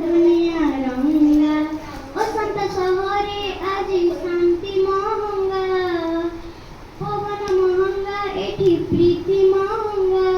दुनिया रंगा अशांत शहरे आज शांति महंगा पवन महंगा एठी प्रीति महंगा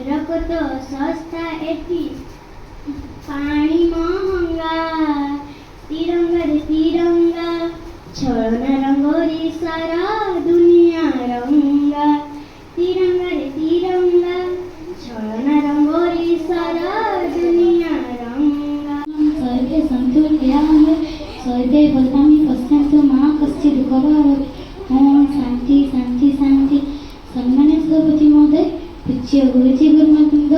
रक्त सस्ता एठी पानी महंगा तिरंगा रे तिरंगा छलना रंगोरी सारा दुनिया रंगा तिरंगा रे तिरंगा छलना रंगोरी सारा दुनिया रंगा सर्वे सन्तु निरामय सर्वे भद्राणि पश्यन्तु मा कश्चित् दुःखभाग् ओम शांति शांति शांति। सम्मानित सभापति महोदय, पूज्य गुरुजी गुरुमातृवृंद,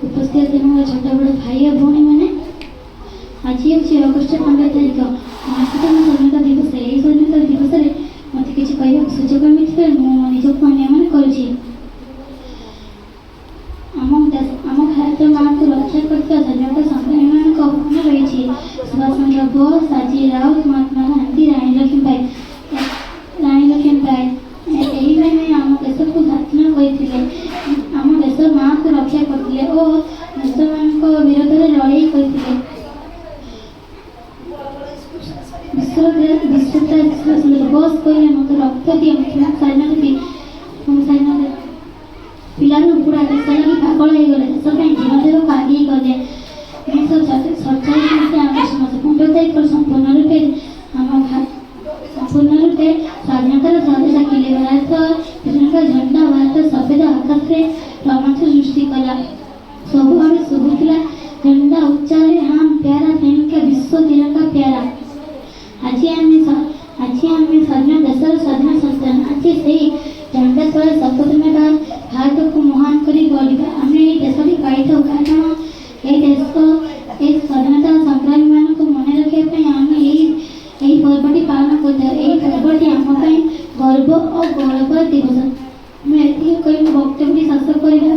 उपस्थित एवं छोट बड़ भाई और भौणी मैंने आज हूँ अगस्ट 15 तारिख महासतम स्वाधीनता दिवस। यही स्वाधीनता दिवस में मत किसी कहवाक सुजोग मिलता मुझे निजको अन्य करुँची। आम भारत माँ को रक्षा करता स्वाधीनता संग्रामी अवदान रही सुभाष चंद्र बोस, साजी राउत, महात्मा गांधी, रानी लक्ष्मीबाई यही मैंने आम देश को स्थापना करते आम देश माँ को रक्षा करते और मुसलमान विरोध में लड़ाई करते। बोस कहले मत रक्त दिए पिला पूरा देश लगी पागल हो गले देश जीवन देव आगे गले 1947 15 तारिख संपूर्ण रूपे स्वाधीनतार झंडा किले भारत झंडा भारत सफेद आकाश में रोमांच सृष्टि कला सब आगे शुभुला झंडा उच्चारे हम प्यारा प्रेमिका विश्व तिरंगा प्यारा। आज आम स्वाधीन देशर स्वाधीन संस्थान आज से झंडा तले शपथ नेबा भारत को महान करी गढ़ा आम देश भी पाई कारण ये स्वाधीनता संग्रामी मान को मन रखापी आम यही पर्वटी पालन कर पर्वटी आम गर्व और गौरव दिवस। मुझे कही वक्तव्य शेष करने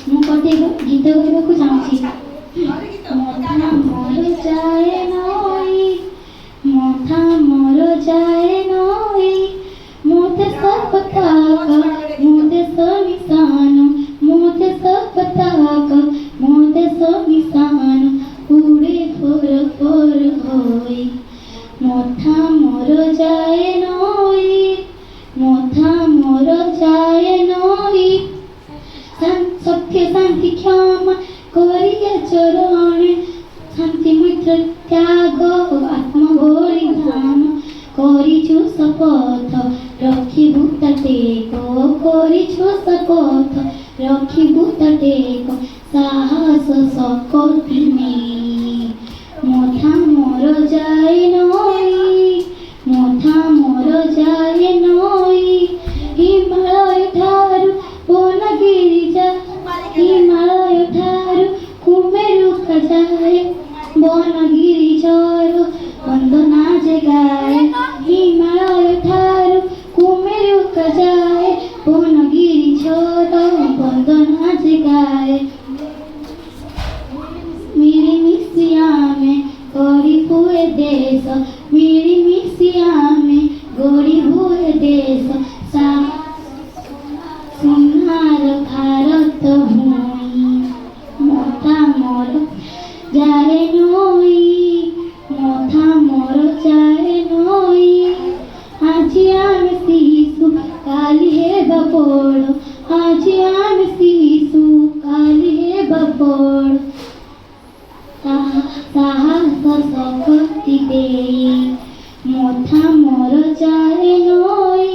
मुझे गीत गाइबा चाहूँगी। मथा मोर जाए नई मोते सब पताका मोते सब निशान मोते सब पताका मोते सब निशान उड़े फोर फोर होई मथा मोर जाए नई मथा मोर जाए नई सत्य शांति क्षमा करिया चरण शांति मित्र त्याग आत्मबोली धाम करिछु शपथ रखिबु तटेक करिछु शपथ रखिबु तटेक साहस शक्ति में मथा मोर जाए नई मथा मोर जाए नई हिमालय ठारू बनगिरी जा हिमालय ठारू कुमेरु खजाए बनगिरी चरो वंदना जगाए हिमालय ठारू कुमेरु खजाए बनगिरी चरो वंदना जगाए मेरी मिसिया में गड़ी हुए देश मेरी मिसिया में गड़ी हुए देश सुनार भारत भूमि मथा मोर जाए नई मथा मोर जाए नई आज आम शिशु काली हे बपोड़ आज आम शिशु काली हे बपोड़ साहस शक्ति देई मथा मोर जाए नई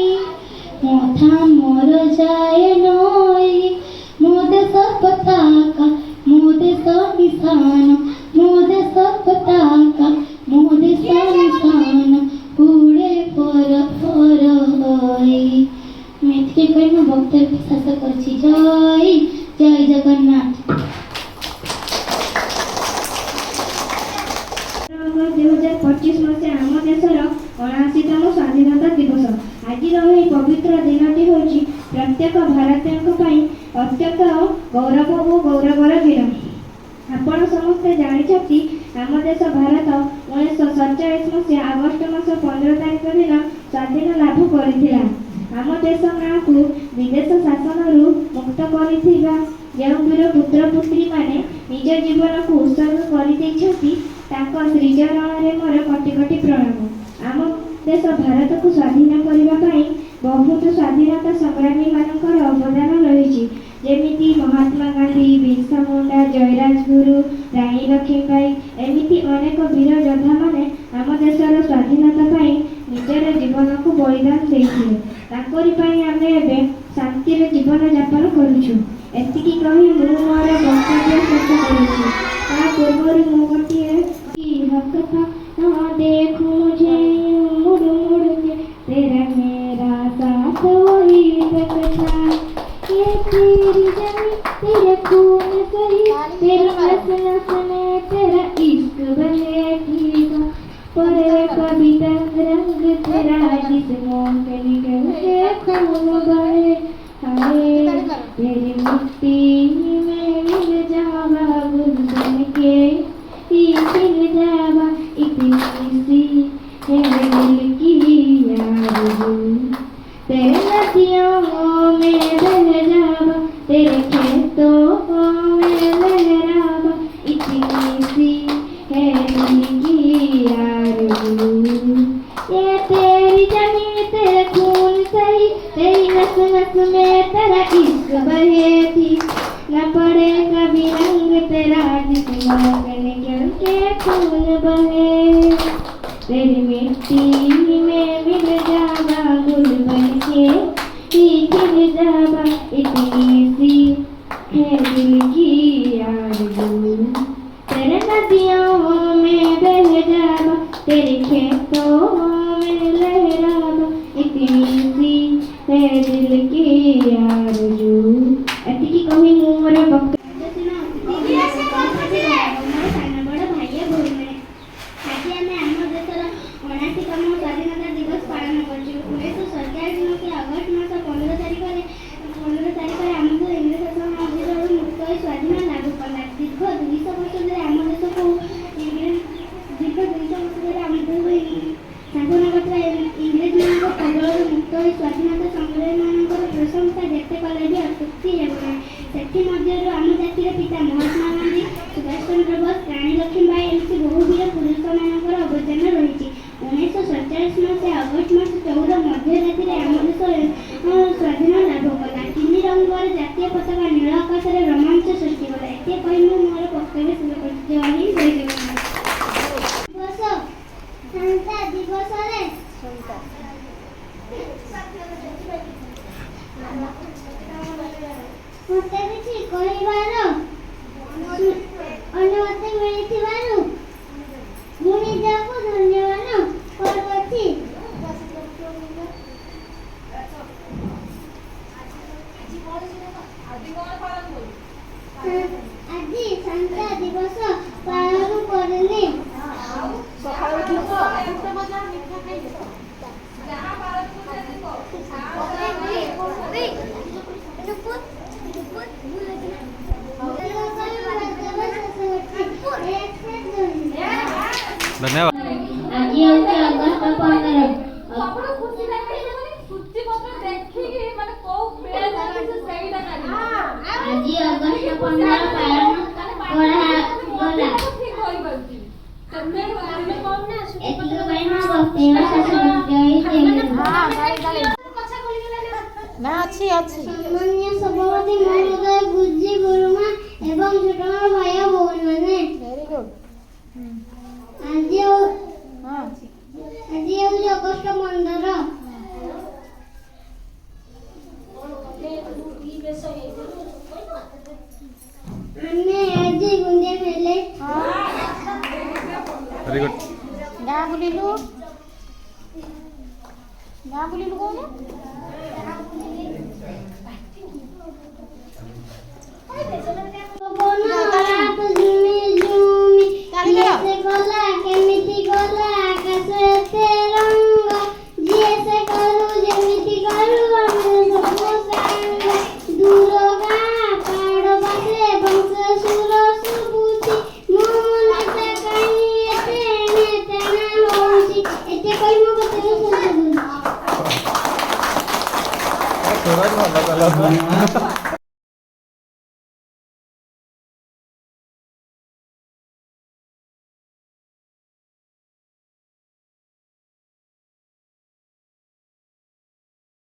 मथा मोर जाए नई मो देश पताका मो देश निशान मो देश पताका मो देश निशान उड़े पर पर होई। मैथिली कही मैं वक्तव्य शेष करछि। जय जय जगन्नाथ। 2025 मसीहा आम देशर 79तम स्वाधीनता दिवस। आज पवित्र दिनटी होछि प्रत्येक भारतीय अत्यंत गौरव और गौरवर दिन। आपण समस्ते जानिछथि आम देश भारत 1947 मसीहा अगस्ट मास 15 तारिख दिन स्वाधीन लाभ करथिला। आम देश माँ को विदेश शासन ମୁକ୍ତ କରିଥିବା ଯେଉଁ ବୀର ପୁତ୍ର ପୁତ୍ରୀମାନେ ନିଜ ଜୀବନକୁ ଉତ୍ସର୍ଗ କରିଦେଇଛନ୍ତି ତାଙ୍କ ଶ୍ରୀଚରଣରେ ମୋର କୋଟି କୋଟି ପ୍ରଣାମ। ଆମ ଦେଶ ଭାରତକୁ ସ୍ୱାଧୀନ କରିବା ପାଇଁ ବହୁତ ସ୍ୱାଧୀନତା ସଂଗ୍ରାମୀମାନଙ୍କର ଅବଦାନ ରହିଛି, ଯେମିତି ମହାତ୍ମା ଗାନ୍ଧୀ, ବିର୍ସା ମୁଣ୍ଡା, ଜୟରାଜଗୁରୁ, ରାଣୀ ଲକ୍ଷ୍ମୀବାଇ, ଏମିତି ଅନେକ ବୀର ଯୋଦ୍ଧାମାନେ ଆମ ଦେଶର ସ୍ୱାଧୀନତା ପାଇଁ ନିଜର ଜୀବନକୁ ବଳିଦାନ ଦେଇଥିଲେ। ତାଙ୍କରି ପାଇଁ ଆମେ ଏବେ ଶାନ୍ତିରେ ଜୀବନ ଯାପନ କରୁଛୁ। ଏତିକି କହି ମୁଁ ମୋର ବକ୍ତବ୍ୟ ଶେଷ କରୁଛି। ତା ପୂର୍ବରୁ ମୁଁ ଗୋଟିଏ କଥା ଦେଖୁ मुझे मुड़ मुड़ के तेरा मेरा साथ वही रखता, ये तेरी जमी तेरे खून सही, तेरी नस नस में तेरा इश्क बहेगा, पर कविता रंग तेरा जिस्मों से निकल के खून बहे। हाय तेरी मिट्टी में मिल जावा गुलशन के खिल जावा, इतनी सी है दिल की आरज़ू, तेरे नदियों में बह जावा, तेरे खेतों में लहरावा, इतनी सी है दिल की आरज़ू। ये तेरी जमीन तेरे खून सही, तेरी नस नस में तेरा इश्क बहे थी, न पड़े कभी रंग तेरा जिस्मों से निकल के खून बहे। तेरी मिट्टी में मिल जावा गुल बन के खिल जावा, इतनी सी है दिल की आरज़ू, तेरे नदियों में बह जावा, तेरे खेतों में लहरावा, इतनी सी है दिल की आरज़ू। ଏତିକି କହି ମୁଁ ମୋର ବକ୍ତବ୍ୟ ଆଜି ଆମେ ଆମ ଦେଶର 79ତମ ସ୍ୱାଧୀନତା ଦିବସ ପାଳନ କରୁଛୁ। 1947 ମସିହା ଅଗଷ୍ଟ ମାସ 15 ତାରିଖରେ ଆମକୁ ଇଂରେଜ ଶାସନ ଅଧୀନରୁ ମୁକ୍ତ ହୋଇ ସ୍ୱାଧୀନ ଲାଭ କଲା। ଦୀର୍ଘ 200 ବର୍ଷ ଧରି ଆମ ଦେଶକୁ ଶାସନ କରୁଥିବା ଇଂରେଜମାନଙ୍କ କବଳରୁ ମୁକ୍ତ ହୋଇ ସ୍ୱାଧୀନତା ସଂଗ୍ରାମୀମାନଙ୍କର ପ୍ରଶଂସା ଯେତେ କଲେ ବି ଅତ୍ୟୁକ୍ତି ହେବ ନାହିଁ। ସେଥିମଧ୍ୟରୁ ଆମ ଜାତିର ପିତା ମହାତ୍ମା ଗାନ୍ଧୀ, ସୁଭାଷ ଚନ୍ଦ୍ର ବୋଷ, ରାଣୀ ଲକ୍ଷ୍ମୀବାଇ ଏମିତି ବହୁ ବୀର ପୁରୁଷମାନଙ୍କର ଅବଦାନ ରହିଛି। 1947 ମସିହା ଅଗଷ୍ଟ ମାସ 14 ମଧ୍ୟରାତିରେ ଆମ ଦେଶ ସ୍ୱାଧୀନ ଲାଭ କଲା। 3 ରଙ୍ଗର ଜାତୀୟ ପତାକା ନୀଳ ଆକାଶରେ ରୋମାଞ୍ଚ ସୃଷ୍ଟି କଲା। ଏତେ କହି ମୁଁ ମୋର ବକ୍ତବ୍ୟ ଶେଷ କରୁଛି। ଜୟ ହିନ୍ଦ, ଜୟ ଜଗନ୍ନାଥ। ଶାନ୍ତା ଦିବସରେ ମୋତେ କିଛି କହିବାର ଅନୁମତି ମିଳିଥିବାରୁ ମୁଁ ନିଜକୁ ଧନ୍ୟବାଦ କରୁଅଛି। ଆଜି ଶାନ୍ତା ଦିବସ ପାଳନ କରିଲି। धन्यवाद। ଆଜି ହେଉଛି ଅଗଷ୍ଟ 15। ଆଜି ଅଗଷ୍ଟ 15 ପାଳନ କରାଗଲା। ଏତିକି ପାଇଁ ମୁଁ ବକ୍ତବ୍ୟ ଶେଷ କରୁଛି। ସାମାନ୍ୟ ସଭାପତି ମହୋଦୟ, ଗୁରୁଜୀ ଗୁରୁମା ଏବଂ ଛୋଟ ଭାଇ ଓ ଭଉଣୀମାନେ, ଆଜି ହେଉଛି ଅଗଷ୍ଟ 15। ଆମେ ଆଜି ଗୁଣ୍ଡିଆ ହେଲେ वेरी गुड। ଗାଁ ବୁଲିଲୁ କହୁନୁ। କେମିତି ଗଲା ଆକାଶ ଏତେ ରଙ୍ଗ, ଯିଏ ସେ କରୁ ଯେମିତି କରୁ ଆମେ ସବୁ ସାଙ୍ଗ। ଦୂର ଗାଁ ପାହାଡ଼ ପାଖରେ ବଂଶ ସୁର ଶୁଭୁଛି, ମୋ ମନଟା କାହିଁ ଏତେ ଏଣେ ତେଣେ ହଉଛି। ଏତେ କହି ମୋ କଥାକୁ ଶେଷ କରୁଛି।